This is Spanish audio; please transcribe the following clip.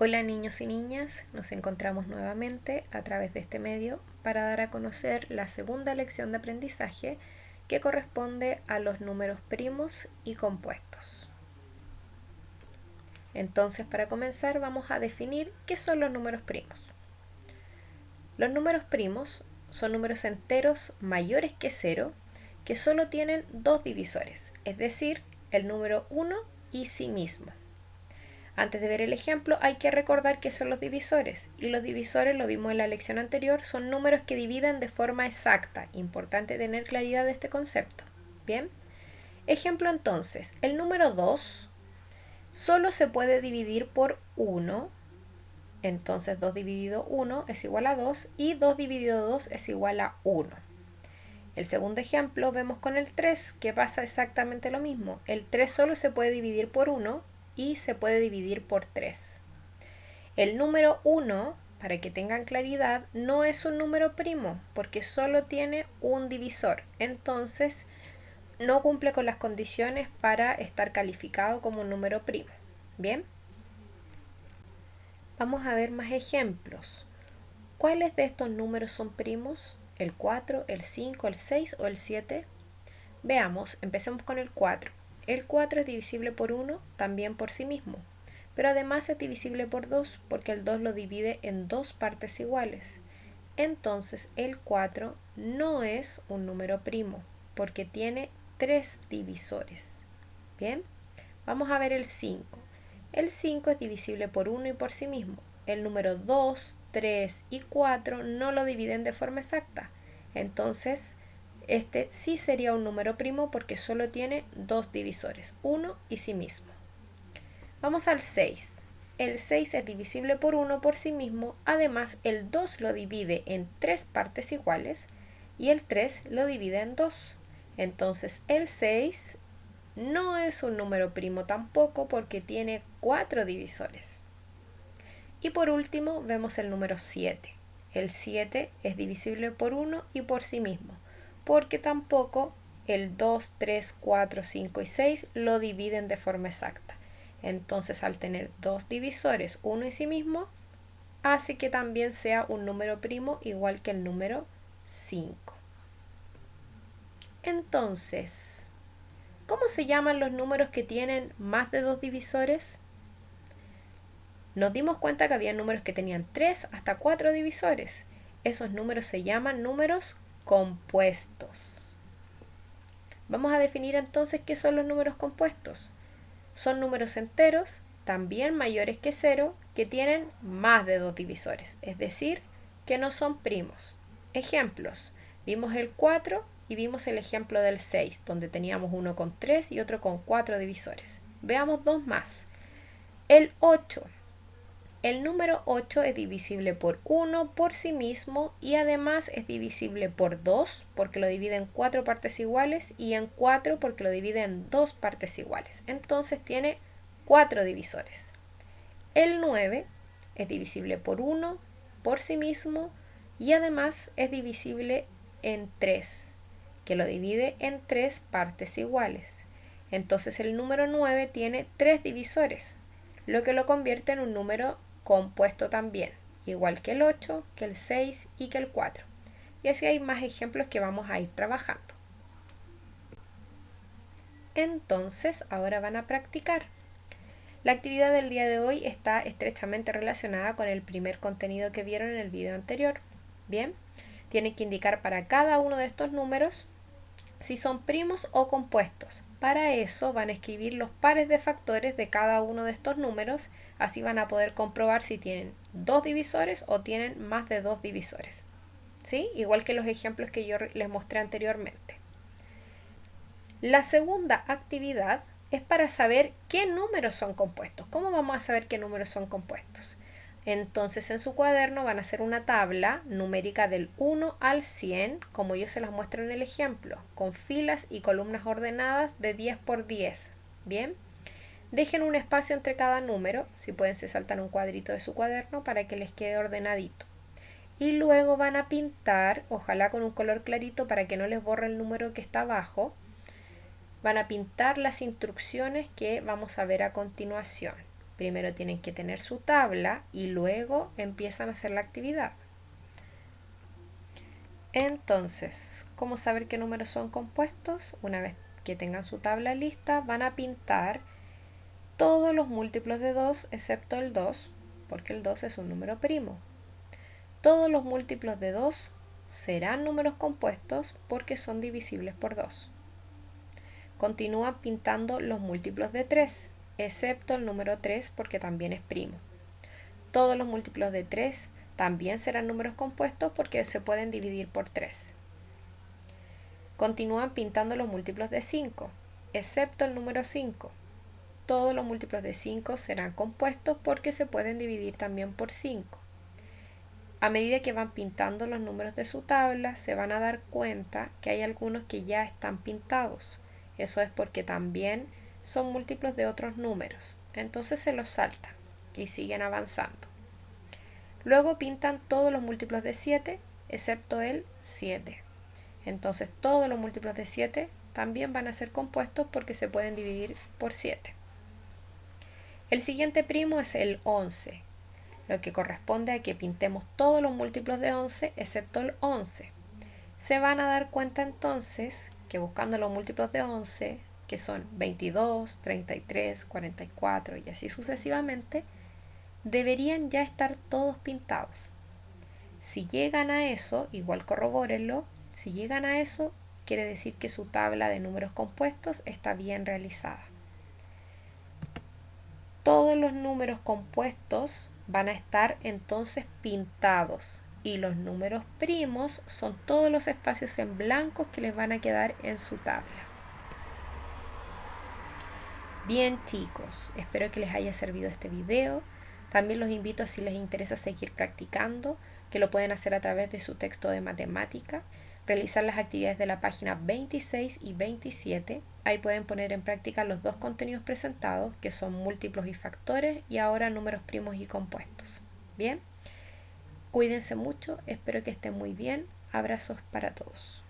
Hola niños y niñas, nos encontramos nuevamente a través de este medio para dar a conocer la segunda lección de aprendizaje que corresponde a los números primos y compuestos. Entonces, para comenzar vamos a definir qué son los números primos. Los números primos son números enteros mayores que 0 que solo tienen dos divisores, es decir, el número 1 y sí mismo. Antes de ver el ejemplo hay que recordar qué son los divisores, y los divisores, lo vimos en la lección anterior, son números que dividen de forma exacta. Importante tener claridad de este concepto. Bien, ejemplo entonces, el número 2 solo se puede dividir por 1, entonces 2 dividido 1 es igual a 2 y 2 dividido 2 es igual a 1. El segundo ejemplo vemos con el 3 que pasa exactamente lo mismo. El 3 solo se puede dividir por 1 y se puede dividir por 3. El número 1, para que tengan claridad, no es un número primo porque solo tiene un divisor. Entonces, no cumple con las condiciones para estar calificado como un número primo. Bien, vamos a ver más ejemplos. ¿Cuáles de estos números son primos? ¿El 4, el 5, el 6 o el 7? Veamos, empecemos con el 4. El 4 es divisible por 1, también por sí mismo. Pero además es divisible por 2 porque el 2 lo divide en dos partes iguales. Entonces el 4 no es un número primo porque tiene 3 divisores. Bien, vamos a ver el 5. El 5 es divisible por 1 y por sí mismo. El número 2, 3 y 4 no lo dividen de forma exacta. Entonces este sí sería un número primo porque solo tiene dos divisores, 1 y sí mismo. Vamos al 6. El 6 es divisible por 1 por sí mismo, además el 2 lo divide en tres partes iguales y el 3 lo divide en 2. Entonces el 6 no es un número primo tampoco porque tiene 4 divisores. Y por último vemos el número 7. El 7 es divisible por 1 y por sí mismo, porque tampoco el 2, 3, 4, 5 y 6 lo dividen de forma exacta. Entonces, al tener dos divisores, 1 y sí mismo, hace que también sea un número primo igual que el número 5. Entonces, ¿cómo se llaman los números que tienen más de dos divisores? Nos dimos cuenta que había números que tenían 3 hasta 4 divisores. Esos números se llaman números compuestos. Vamos a definir entonces qué son los números compuestos. Son números enteros, también mayores que 0, que tienen más de dos divisores, es decir, que no son primos. Ejemplos, vimos el 4 y vimos el ejemplo del 6, donde teníamos uno con 3 y otro con 4 divisores. Veamos dos más. El 8. El número 8 es divisible por 1 por sí mismo y además es divisible por 2 porque lo divide en 4 partes iguales y en 4 porque lo divide en 2 partes iguales. Entonces tiene 4 divisores. El 9 es divisible por 1 por sí mismo y además es divisible en 3, que lo divide en 3 partes iguales. Entonces el número 9 tiene 3 divisores, lo que lo convierte en un número compuesto también, igual que el 8, que el 6 y que el 4. Y así hay más ejemplos que vamos a ir trabajando. Entonces, ahora van a practicar. La actividad del día de hoy está estrechamente relacionada con el primer contenido que vieron en el video anterior. Bien, tienen que indicar para cada uno de estos números si son primos o compuestos. Para eso van a escribir los pares de factores de cada uno de estos números, así van a poder comprobar si tienen dos divisores o tienen más de dos divisores. ¿Sí? Igual que los ejemplos que yo les mostré anteriormente. La segunda actividad es para saber qué números son compuestos. ¿Cómo vamos a saber qué números son compuestos? Entonces en su cuaderno van a hacer una tabla numérica del 1 al 100, como yo se las muestro en el ejemplo, con filas y columnas ordenadas de 10 por 10. Bien, dejen un espacio entre cada número, si pueden se saltan un cuadrito de su cuaderno para que les quede ordenadito. Y luego van a pintar, ojalá con un color clarito para que no les borre el número que está abajo, van a pintar las instrucciones que vamos a ver a continuación. Primero tienen que tener su tabla y luego empiezan a hacer la actividad. Entonces, ¿cómo saber qué números son compuestos? Una vez que tengan su tabla lista, van a pintar todos los múltiplos de 2 excepto el 2, porque el 2 es un número primo. Todos los múltiplos de 2 serán números compuestos porque son divisibles por 2. Continúan pintando los múltiplos de 3, excepto el número 3 porque también es primo. Todos los múltiplos de 3 también serán números compuestos porque se pueden dividir por 3. Continúan pintando los múltiplos de 5, excepto el número 5. Todos los múltiplos de 5 serán compuestos porque se pueden dividir también por 5. A medida que van pintando los números de su tabla, se van a dar cuenta que hay algunos que ya están pintados. Eso es porque también son múltiplos de otros números. Entonces se los saltan y siguen avanzando. Luego pintan todos los múltiplos de 7, excepto el 7. Entonces todos los múltiplos de 7 también van a ser compuestos porque se pueden dividir por 7. El siguiente primo es el 11, lo que corresponde a que pintemos todos los múltiplos de 11 excepto el 11. Se van a dar cuenta entonces que buscando los múltiplos de 11, que son 22, 33, 44 y así sucesivamente, deberían ya estar todos pintados. Si llegan a eso, igual corrobórenlo, si llegan a eso, quiere decir que su tabla de números compuestos está bien realizada. Todos los números compuestos van a estar entonces pintados y los números primos son todos los espacios en blancos que les van a quedar en su tabla. Bien chicos, espero que les haya servido este video. También los invito a, si les interesa seguir practicando, que lo pueden hacer a través de su texto de matemática, realizar las actividades de la página 26 y 27. Ahí pueden poner en práctica los dos contenidos presentados, que son múltiplos y factores, y ahora números primos y compuestos. Bien, cuídense mucho, espero que estén muy bien. Abrazos para todos.